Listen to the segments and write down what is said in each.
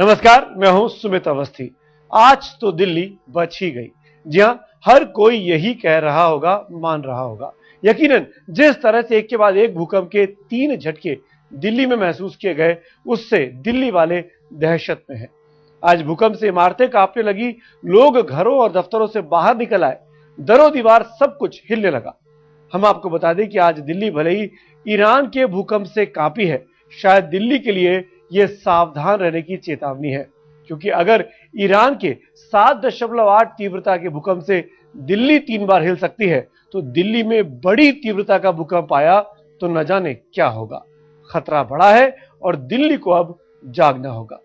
नमस्कार, मैं हूं सुमित अवस्थी। आज तो दिल्ली बच ही गई। जी हां, हर कोई यही कह रहा होगा, मान रहा होगा। यकीनन जिस तरह से एक के बाद एक भूकंप के 3 झटके दिल्ली में महसूस किए गए, उससे दिल्ली वाले दहशत में हैं। आज भूकंप से इमारतें कांपने लगी, लोग घरों और दफ्तरों से बाहर निकल आए, दरों दीवार सब कुछ हिलने लगा। हम आपको बता दें कि आज दिल्ली भले ही ईरान के भूकंप से कांपी है, शायद दिल्ली के लिए यह सावधान रहने की चेतावनी है, क्योंकि अगर ईरान के 7.8 तीव्रता के भूकंप से दिल्ली 3 बार हिल सकती है, तो दिल्ली में बड़ी तीव्रता का भूकंप आया तो न जाने क्या होगा। खतरा बड़ा है और दिल्ली को अब जागना होगा।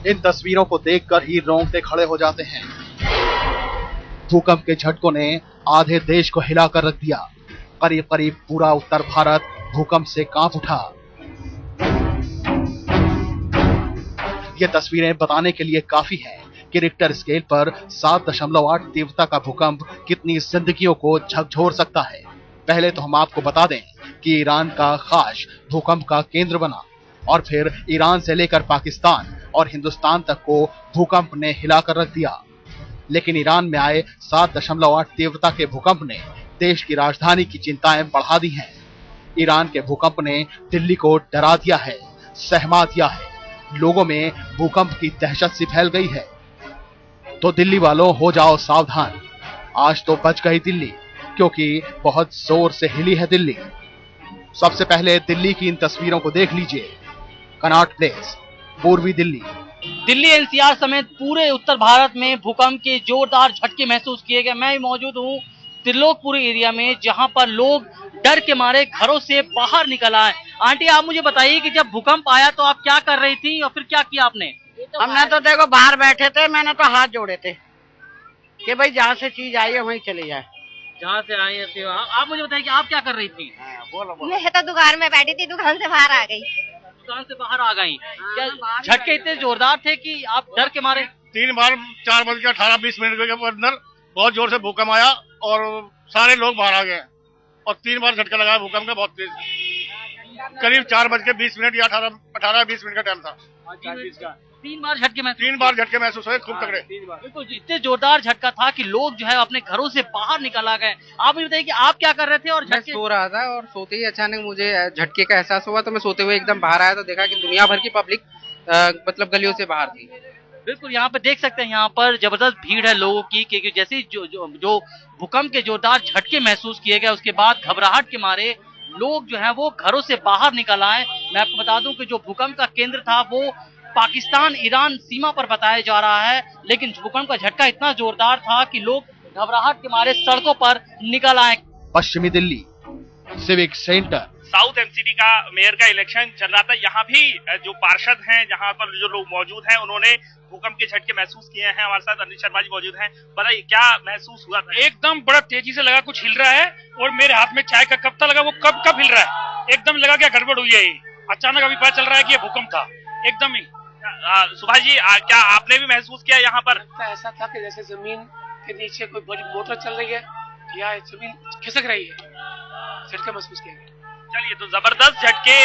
इन तस्वीरों को देखकर ही रोंगटे खड़े हो जाते हैं। भूकंप के झटकों ने आधे देश को हिलाकर रख दिया। करीब करीब पूरा उत्तर भारत भूकंप से कांप उठा। ये तस्वीरें बताने के लिए काफी हैं कि रिक्टर स्केल पर 7.8 तीव्रता का भूकंप कितनी जिंदगियों को झकझोर सकता है। पहले तो हम आपको बता दें कि ईरान का खाश भूकंप का केंद्र बना और फिर ईरान से लेकर पाकिस्तान और हिंदुस्तान तक को भूकंप ने हिलाकर रख दिया। लेकिन ईरान में आए 7.8 तीव्रता के भूकंप ने देश की राजधानी की चिंताएं बढ़ा दी हैं। ईरान के भूकंप ने दिल्ली को डरा दिया है, सहमा दिया है। लोगों में भूकंप की दहशत सी फैल गई है। तो दिल्ली वालों, हो जाओ सावधान। आज तो बच गई दिल्ली, क्योंकि बहुत जोर से हिली है दिल्ली। सबसे पहले दिल्ली की इन तस्वीरों को देख लीजिए। कनॉट प्लेस, पूर्वी दिल्ली। दिल्ली एनसीआर समेत पूरे उत्तर भारत में भूकंप के जोरदार झटके महसूस किए गए। मैं मौजूद हूँ त्रिलोकपुरी एरिया में, जहां पर लोग डर के मारे घरों से बाहर निकल आए। आंटी, आप मुझे बताइए कि जब भूकंप आया तो आप क्या कर रही थी और फिर क्या किया आपने? हमने तो देखो बाहर बैठे थे, मैंने तो हाथ जोड़े थे कि भाई जहाँ से चीज आई है वहीं चले जाए। जहाँ से आई थे आप मुझे बताइए कि आप क्या कर रही थी? बोलो। मैं तो दुकान में बैठी थी, दुकान से बाहर आ गई। दुकान से बाहर आ गई। क्या झटके इतने जोरदार थे कि आप डर के मारे? 3 बार 4:18-20 के अंदर बहुत जोर से भूकंप आया और सारे लोग बाहर आ गए और 3 बार झटका लगा भूकंप का, बहुत तेज। करीब 4:20 या 18-20 का टाइम था। 3 बार झटके महसूस हुए, खूब तगड़े। बिल्कुल, इतने जोरदार झटका था कि लोग जो है अपने घरों से बाहर निकल आ गए। आप मुझे बताइए कि आप क्या कर रहे थे? और मैं सो रहा था और सोते ही अचानक मुझे झटके का एहसास हुआ, तो मैं सोते हुए एकदम बाहर आया तो देखा कि दुनिया भर की पब्लिक मतलब गलियों से बाहर थी। बिल्कुल, यहाँ पे देख सकते हैं, यहाँ पर जबरदस्त भीड़ है लोगों की, क्योंकि जैसे जो भूकंप के जोरदार झटके महसूस किए गए, उसके बाद घबराहट के मारे लोग जो है वो घरों से बाहर निकल आए। मैं आपको बता दूं कि जो भूकंप का केंद्र था वो पाकिस्तान ईरान सीमा पर बताया जा रहा है, लेकिन भूकंप का झटका इतना जोरदार था कि लोग घबराहट के मारे सड़कों पर निकल आए। पश्चिमी Delhi, civic centre. South MCD का मेयर का इलेक्शन चल रहा था। यहाँ भी जो पार्षद हैं, जहाँ पर जो लोग मौजूद हैं, उन्होंने भूकंप के झटके महसूस किए हैं। हमारे साथ अनिल शर्मा जी मौजूद हैं। बताइए क्या महसूस हुआ था? एकदम बड़ा तेजी से लगा कुछ हिल रहा है और मेरे हाथ में चाय का कप था, लगा वो कब हिल रहा है। एकदम लगा क्या गड़बड़ हुई है। अचानक अभी पता चल रहा है कि ये भूकंप था एकदम ही। सुभाष जी, क्या आपने भी महसूस किया यहाँ पर? ऐसा था कि जैसे जमीन के नीचे कोई बड़ी मोटर चल रही है या जमीन खिसक रही है, झटका महसूस किया गया। चलिए, तो जबरदस्त झटके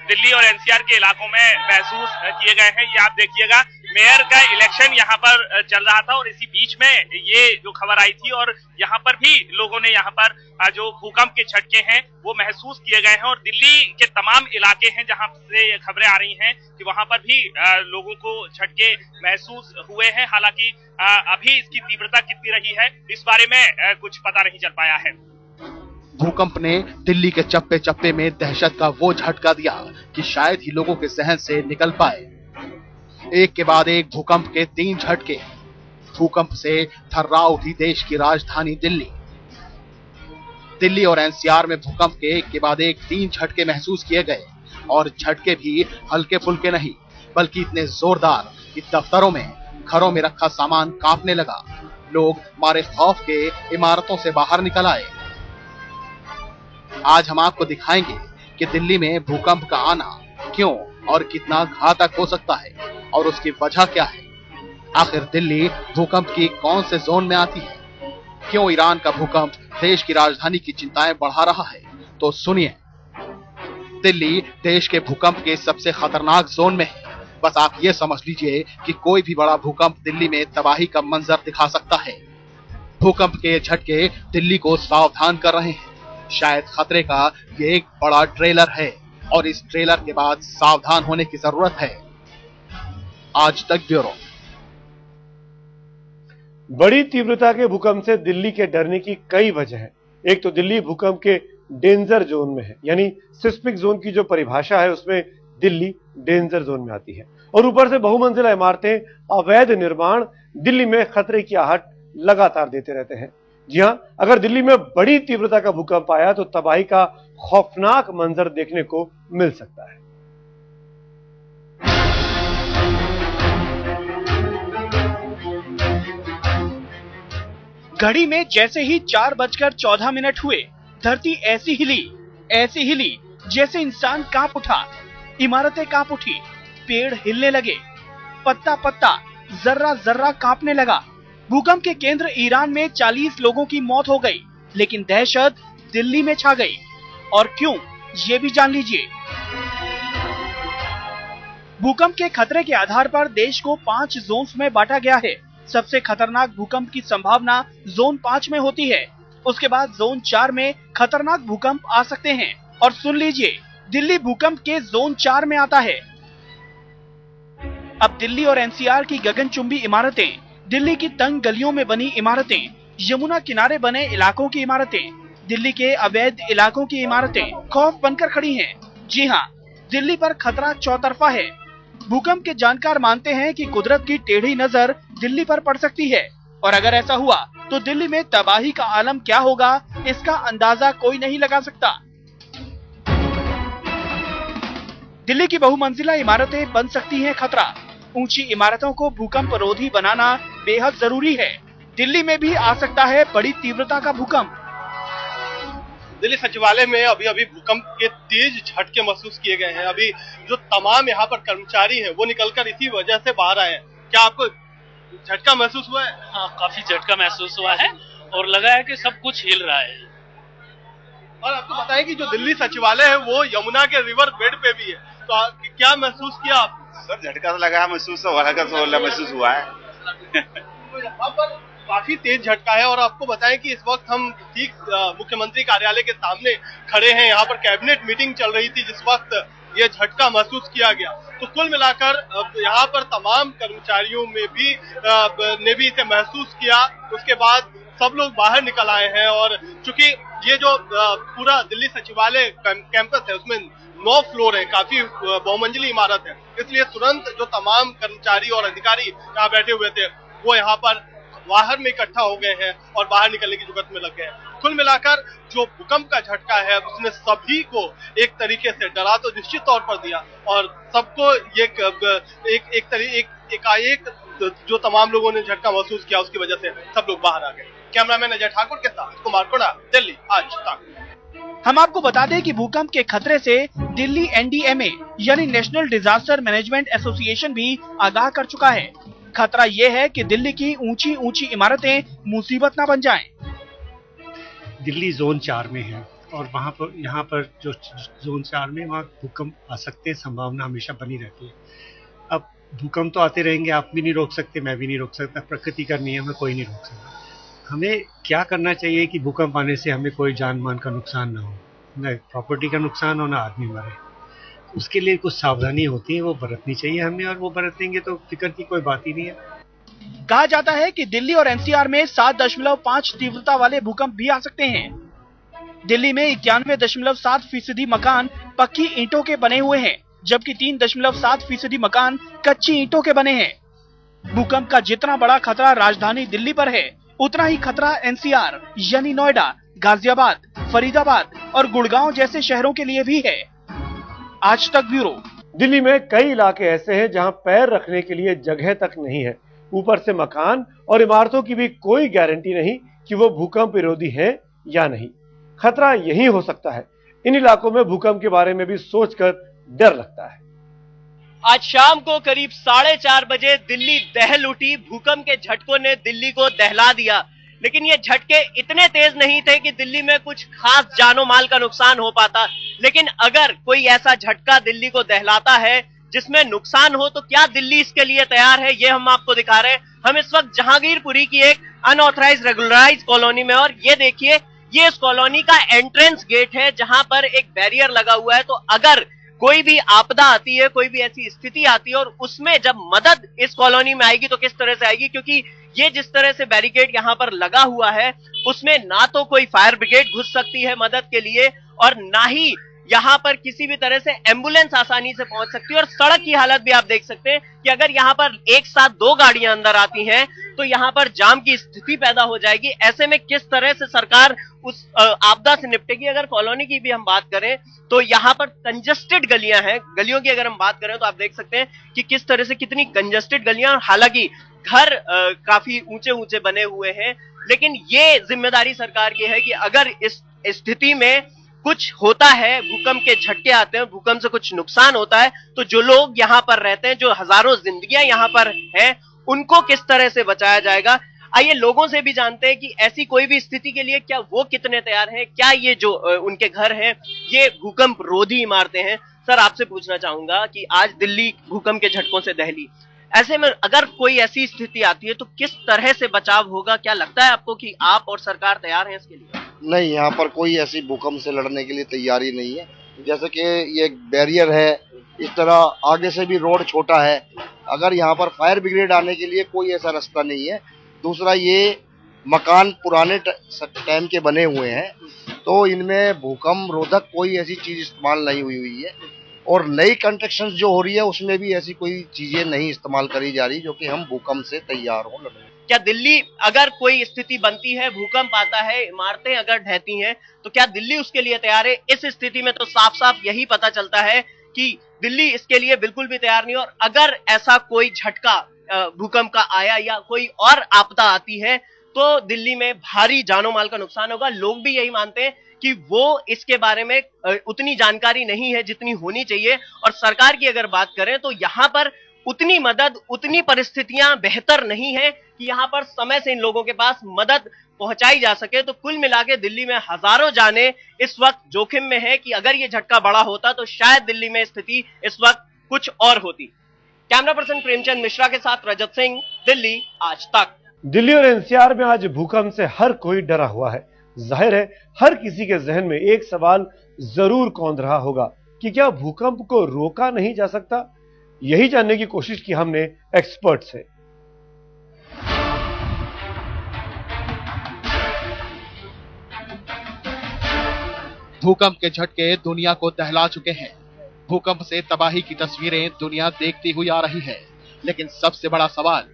दिल्ली और एनसीआर के इलाकों में महसूस किए गए हैं। ये आप देखिएगा, मेयर का इलेक्शन यहाँ पर चल रहा था और इसी बीच में ये जो खबर आई थी और यहाँ पर भी लोगों ने यहाँ पर जो भूकंप के झटके हैं वो महसूस किए गए हैं। और दिल्ली के तमाम इलाके हैं जहाँ से ये खबरें आ रही हैं कि वहाँ पर भी लोगों को झटके महसूस हुए हैं। हालांकि अभी इसकी तीव्रता कितनी रही है इस बारे में कुछ पता नहीं चल पाया है। भूकंप ने दिल्ली के चप्पे चप्पे में दहशत का वो झटका दिया कि शायद ही लोगों के सहन से निकल पाए। एक के बाद एक भूकंप के 3 झटके। भूकंप से थर्रा उठी देश की राजधानी दिल्ली। दिल्ली और एनसीआर में भूकंप के एक के बाद एक 3 झटके महसूस किए गए और झटके भी हल्के फुल्के नहीं, बल्कि इतने जोरदार कि दफ्तरों में, घरों में रखा सामान कांपने लगा। लोग मारे खौफ के इमारतों से बाहर निकल आए। आज हम आपको दिखाएंगे कि दिल्ली में भूकंप का आना क्यों और कितना घातक हो सकता है और उसकी वजह क्या है। आखिर दिल्ली भूकंप की कौन से जोन में आती है? क्यों ईरान का भूकंप देश की राजधानी की चिंताएं बढ़ा रहा है? तो सुनिए, दिल्ली देश के भूकंप के सबसे खतरनाक जोन में है। बस आप ये समझ लीजिए कि कोई भी बड़ा भूकंप दिल्ली में तबाही का मंजर दिखा सकता है। भूकंप के झटके दिल्ली को सावधान कर रहे हैं। शायद खतरे का ये एक बड़ा ट्रेलर है और इस ट्रेलर के बाद सावधान होने की जरूरत है। आज तक ब्यूरो। बड़ी तीव्रता के भूकंप से दिल्ली के डरने की कई वजह है। एक तो दिल्ली भूकंप के डेंजर जोन में है, यानी सिस्मिक जोन की जो परिभाषा है उसमें दिल्ली डेंजर जोन में आती है। और ऊपर से बहुमंजिला इमारतें, अवैध निर्माण दिल्ली में खतरे की आहट लगातार देते रहते हैं। जी हां, अगर दिल्ली में बड़ी तीव्रता का भूकंप आया तो तबाही का खौफनाक मंजर देखने को मिल सकता है। घड़ी में जैसे ही 4:14 हुए, धरती ऐसी हिली जैसे इंसान कांप उठा, इमारतें कांप उठी, पेड़ हिलने लगे, पत्ता पत्ता, जर्रा जर्रा कांपने लगा। भूकंप के केंद्र ईरान में 40 लोगों की मौत हो गई, लेकिन दहशत दिल्ली में छा गई। और क्यों, ये भी जान लीजिए। भूकंप के खतरे के आधार पर देश को 5 जोन्स में बांटा गया है। सबसे खतरनाक भूकंप की संभावना जोन 5 में होती है। उसके बाद जोन 4 में खतरनाक भूकंप आ सकते हैं। और सुन लीजिए, दिल्ली भूकंप के जोन 4 में आता है। अब दिल्ली और एनसीआर की गगनचुंबी इमारतें, दिल्ली की तंग गलियों में बनी इमारतें, यमुना किनारे बने इलाकों की इमारतें, दिल्ली के अवैध इलाकों की इमारतें खौफ बनकर खड़ी हैं। जी हां, दिल्ली पर खतरा चौतरफा है। भूकंप के जानकार मानते हैं कि कुदरत की टेढ़ी नजर दिल्ली पर पड़ सकती है, और अगर ऐसा हुआ तो दिल्ली में तबाही का आलम क्या होगा, इसका अंदाजा कोई नहीं लगा सकता। दिल्ली की बहुमंजिला इमारतें बन सकती हैं खतरा। ऊंची इमारतों को भूकंप रोधी बनाना बेहद जरूरी है। दिल्ली में भी आ सकता है बड़ी तीव्रता का भूकंप। दिल्ली सचिवालय में अभी अभी भूकंप के तेज झटके महसूस किए गए हैं। अभी जो तमाम यहाँ पर कर्मचारी हैं वो निकलकर इसी वजह से बाहर आए हैं। क्या आपको झटका महसूस हुआ है? हाँ, काफी झटका महसूस हुआ है और लगा है कि सब कुछ हिल रहा है। और आपको बताएं कि जो दिल्ली सचिवालय है वो यमुना के रिवर बेड पे भी है, तो क्या महसूस किया आप? सर झटका तो लगा महसूस हुआ है। यहाँ पर काफी तेज झटका है। और आपको बताएं कि इस वक्त हम ठीक मुख्यमंत्री कार्यालय के सामने खड़े हैं। यहाँ पर कैबिनेट मीटिंग चल रही थी जिस वक्त ये झटका महसूस किया गया। तो कुल मिलाकर यहाँ पर तमाम कर्मचारियों में भी ने भी इसे महसूस किया। उसके बाद सब लोग बाहर निकल आए हैं। और चूंकि ये जो पूरा दिल्ली सचिवालय कैंपस है उसमें 9 फ्लोर है, काफी बहुमंजिली इमारत है, इसलिए तुरंत जो तमाम कर्मचारी और अधिकारी यहाँ बैठे हुए थे वो यहाँ पर बाहर में इकट्ठा हो गए हैं और बाहर निकलने की जुगत में लग गए हैं। कुल मिलाकर जो भूकंप का झटका है उसने सभी को एक तरीके से डरा तो निश्चित तौर पर दिया, और सबको एकाएक जो तमाम लोगों ने झटका महसूस किया उसकी वजह से सब लोग बाहर आ गए। कैमरामैन अजय ठाकुर के साथ कुमार कोड़ा, दिल्ली आज तक। हम आपको बता दें कि भूकंप के खतरे से दिल्ली NDMA यानी नेशनल डिजास्टर मैनेजमेंट एसोसिएशन भी आगाह कर चुका है। खतरा यह है कि दिल्ली की ऊंची ऊंची इमारतें मुसीबत न बन जाएं। दिल्ली जोन 4 में है और वहाँ पर यहाँ पर जो जोन 4 में वहाँ भूकंप आ सकते हैं, संभावना हमेशा बनी रहती है। अब भूकंप तो आते रहेंगे, आप भी नहीं रोक सकते, मैं भी नहीं रोक सकता, प्रकृति का नियम है, कोई नहीं रोक सकता। हमें क्या करना चाहिए कि भूकंप आने से हमें कोई जान मान का नुकसान ना हो, न प्रॉपर्टी का नुकसान हो, ना आदमी मरे। उसके लिए कुछ सावधानी होती है वो बरतनी चाहिए हमें, और वो बरतेंगे तो फिक्र की कोई बात ही नहीं है। कहा जाता है कि दिल्ली और NCR में 7.5 तीव्रता वाले भूकंप भी आ सकते हैं। दिल्ली में 91.7% मकान पक्की ईंटों के बने हुए हैं, जबकि 3.7% मकान कच्ची ईंटों के बने हैं। भूकंप का जितना बड़ा खतरा राजधानी दिल्ली पर है, उतना ही खतरा NCR यानी नोएडा, गाजियाबाद, फरीदाबाद और गुड़गांव जैसे शहरों के लिए भी है। आज तक ब्यूरो। दिल्ली में कई इलाके ऐसे हैं जहां पैर रखने के लिए जगह तक नहीं है। ऊपर से मकान और इमारतों की भी कोई गारंटी नहीं कि वो भूकंप विरोधी हैं या नहीं। खतरा यही हो सकता है। इन इलाकों में भूकंप के बारे में भी सोचकर डर लगता है। आज शाम को करीब 4:30 बजे दिल्ली दहल उठी। भूकंप के झटकों ने दिल्ली को दहला दिया, लेकिन ये झटके इतने तेज नहीं थे कि दिल्ली में कुछ खास जानो माल का नुकसान हो पाता। लेकिन अगर कोई ऐसा झटका दिल्ली को दहलाता है जिसमें नुकसान हो, तो क्या दिल्ली इसके लिए तैयार है, ये हम आपको दिखा रहे हैं। हम इस वक्त जहांगीरपुरी की एक अनऑथराइज्ड रेगुलराइज कॉलोनी में, और ये देखिए, ये इस कॉलोनी का एंट्रेंस गेट है जहां पर एक बैरियर लगा हुआ है। तो अगर कोई भी आपदा आती है, कोई भी ऐसी स्थिति आती है और उसमें जब मदद इस कॉलोनी में आएगी तो किस तरह से आएगी, क्योंकि ये जिस तरह से बैरिकेड यहाँ पर लगा हुआ है उसमें ना तो कोई फायर ब्रिगेड घुस सकती है मदद के लिए, और ना ही यहाँ पर किसी भी तरह से एम्बुलेंस आसानी से पहुंच सकती है। और सड़क की हालत भी आप देख सकते हैं कि अगर यहाँ पर एक साथ 2 गाड़ियां अंदर आती हैं तो यहाँ पर जाम की स्थिति पैदा हो जाएगी। ऐसे में किस तरह से सरकार उस आपदा से निपटेगी। अगर कॉलोनी की भी हम बात करें तो यहाँ पर कंजस्टेड गलियां हैं, गलियों की अगर हम बात करें तो आप देख सकते हैं कि किस तरह से कितनी कंजस्टेड गलियां, हालांकि घर काफी ऊंचे ऊंचे बने हुए हैं, लेकिन ये जिम्मेदारी सरकार की है कि अगर इस स्थिति में कुछ होता है, भूकंप के झटके आते हैं, भूकंप से कुछ नुकसान होता है, तो जो लोग यहाँ पर रहते हैं, जो हजारों जिंदगियां यहाँ पर हैं, उनको किस तरह से बचाया जाएगा। आइए लोगों से भी जानते हैं कि ऐसी कोई भी स्थिति के लिए क्या वो कितने तैयार हैं, क्या ये जो उनके घर हैं ये भूकंप रोधी इमारतें हैं। सर, आपसे पूछना चाहूंगा कि आज दिल्ली भूकंप के झटकों से दहली, ऐसे में अगर कोई ऐसी स्थिति आती है तो किस तरह से बचाव होगा, क्या लगता है आपको कि आप और सरकार तैयार हैं इसके लिए? नहीं, यहाँ पर कोई ऐसी भूकंप से लड़ने के लिए तैयारी नहीं है। जैसे कि ये बैरियर है, इस तरह आगे से भी रोड छोटा है, अगर यहाँ पर फायर ब्रिगेड आने के लिए कोई ऐसा रास्ता नहीं है। दूसरा, ये मकान पुराने टाइम के बने हुए हैं, तो इनमें भूकंप रोधक कोई ऐसी चीज इस्तेमाल नहीं हुई है, और नई कंस्ट्रक्शन जो हो रही है उसमें भी ऐसी कोई चीजें नहीं इस्तेमाल करी जा रही जो कि हम भूकंप से तैयार हो लड़ने। क्या दिल्ली, अगर कोई स्थिति बनती है, भूकंप आता है, इमारतें अगर ढहती हैं, तो क्या दिल्ली उसके लिए तैयार है? इस स्थिति में तो साफ साफ यही पता चलता है कि दिल्ली इसके लिए बिल्कुल भी तैयार नहीं। और अगर ऐसा कोई झटका भूकंप का आया या कोई और आपदा आती है तो दिल्ली में भारी जानो माल का नुकसान होगा। लोग भी यही मानते हैं कि वो इसके बारे में उतनी जानकारी नहीं है जितनी होनी चाहिए। और सरकार की अगर बात करें तो यहाँ पर उतनी मदद, उतनी परिस्थितियां बेहतर नहीं है कि यहाँ पर समय से इन लोगों के पास मदद पहुंचाई जा सके। तो कुल मिला के दिल्ली में हजारों जाने इस वक्त जोखिम में है कि अगर ये झटका बड़ा होता तो शायद दिल्ली में स्थिति इस वक्त कुछ और होती। कैमरा पर्सन प्रेमचंद मिश्रा के साथ रजत सिंह, दिल्ली आज तक। दिल्ली और एनसीआर में आज भूकंप से हर कोई डरा हुआ है। जाहिर है हर किसी के जहन में एक सवाल जरूर कौंध रहा होगा कि क्या भूकंप को रोका नहीं जा सकता। यही जानने की कोशिश की हमने एक्सपर्ट से। भूकंप के झटके दुनिया को दहला चुके हैं। भूकंप से तबाही की तस्वीरें दुनिया देखती हुई आ रही है, लेकिन सबसे बड़ा सवाल,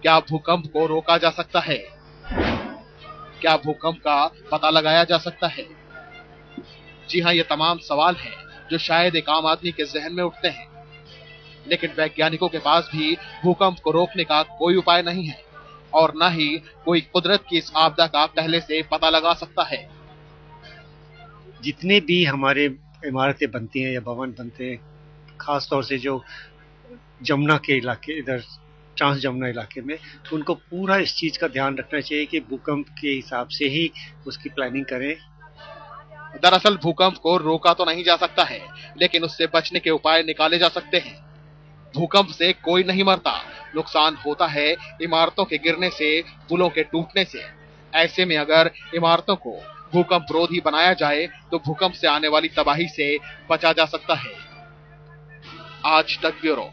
क्या भूकंप को रोका जा सकता है? क्या भूकंप का पता लगाया जा सकता है? जी हां, ये तमाम सवाल हैं जो शायद एक आम आदमी के जहन में उठते हैं, लेकिन वैज्ञानिकों के पास भी भूकंप को रोकने का कोई उपाय नहीं है, और न ही कोई कुदरत की इस आपदा का पहले से पता लगा सकता है। जितने भी हमारे इमारतें बनती हैं या भवन बनते हैं, खास तौर से जो जमुना के इलाके, इधर ट्रांस जमुना इलाके में, उनको पूरा इस चीज का ध्यान रखना चाहिए कि भूकंप के हिसाब से ही उसकी प्लानिंग करें। दरअसल भूकंप को रोका तो नहीं जा सकता है, लेकिन उससे बचने के उपाय निकाले जा सकते हैं। भूकंप से कोई नहीं मरता, नुकसान होता है इमारतों के गिरने से, पुलों के टूटने से। ऐसे में अगर इमारतों को भूकंप रोधी बनाया जाए तो भूकंप से आने वाली तबाही से बचा जा सकता है। आज तक ब्यूरो।